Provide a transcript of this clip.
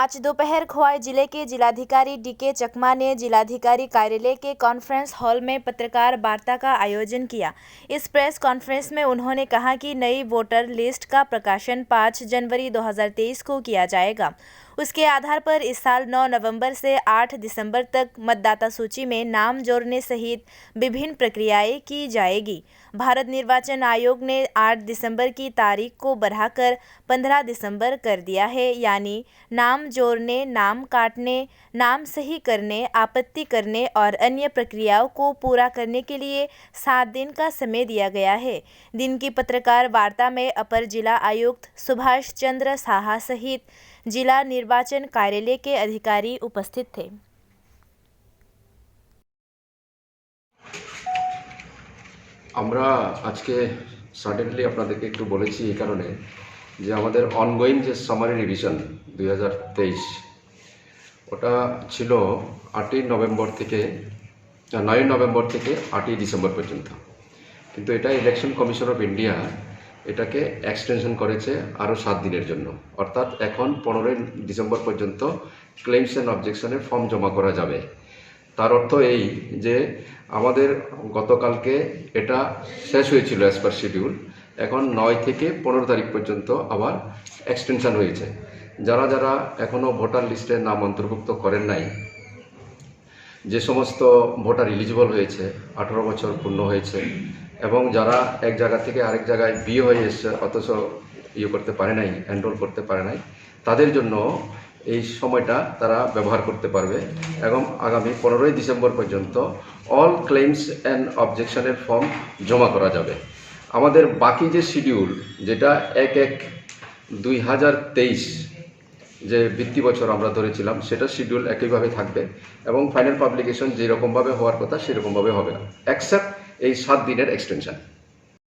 आज दोपहर खोवाई जिले के जिलाधिकारी डीके चकमा ने जिलाधिकारी कार्यालय के कॉन्फ्रेंस हॉल में पत्रकार वार्ता का आयोजन किया। इस प्रेस कॉन्फ्रेंस में उन्होंने कहा कि नई वोटर लिस्ट का प्रकाशन 5 जनवरी 2023 को किया जाएगा। उसके आधार पर इस साल 9 नवंबर से 8 दिसंबर तक मतदाता सूची में नाम जोड़ने सहित विभिन्न प्रक्रियाएं की जाएगी। भारत निर्वाचन आयोग ने 8 दिसंबर की तारीख को बढ़ाकर 15 दिसंबर कर दिया है, यानी नाम जोड़ने, नाम काटने, नाम सही करने, आपत्ति करने और अन्य प्रक्रियाओं को पूरा करने के लिए 7 दिन का समय दिया गया है। दिन की पत्रकार वार्ता में अपर जिला आयुक्त सुभाष चंद्र साहा सहित जिला निर्वाचन कार्यालय के अधिकारी उपस्थित थे। আমরা আজকে সাডেনলি আপনাদেরকে একটু বলেছি এই কারণে যে আমাদের অনগোয়িং যে সামারি রিভিশন 2023 ওটা ছিল 8 নভেম্বর থেকে 9 নভেম্বর থেকে 8 ডিসেম্বর পর্যন্ত, কিন্তু এটা ইলেকশন কমিশন অফ ইন্ডিয়া এটাকে এক্সটেনশন করেছে আরও 7 দিনের জন্য। অর্থাৎ এখন 15 ডিসেম্বর পর্যন্ত ক্লেমস অ্যান্ড অবজেকশনের ফর্ম জমা করা যাবে। তার অর্থ এই যে আমাদের গতকালকে এটা শেষ হয়েছিল অ্যাজ পার শিডিউল, এখন 9 থেকে 15 তারিখ পর্যন্ত আবার এক্সটেনশন হয়েছে। যারা যারা এখনও ভোটার লিস্টে নাম অন্তর্ভুক্ত করেন নাই, যে সমস্ত ভোটার এলিজিবল হয়েছে, 18 বছর পূর্ণ হয়েছে এবং যারা এক জায়গা থেকে আরেক জায়গায় বিয়ে হয়ে এসছে অথচ করতে পারে নাই, এনরোল করতে পারে নাই, তাদের জন্য এই সময়টা তারা ব্যবহার করতে পারবে এবং আগামী 15 ডিসেম্বর পর্যন্ত অল ক্লেমস অ্যান্ড অবজেকশনের ফর্ম জমা করা যাবে। আমাদের বাকি যে শিডিউল, যেটা 1/1/2023 যে বৃত্তি বছর আমরা ধরেছিলাম, সেটা শিডিউল একইভাবে থাকবে এবং ফাইনাল পাবলিকেশন যেরকমভাবে হওয়ার কথা সেরকমভাবে হবে, এক্সেপ্ট এই 7 দিনের এক্সটেনশন।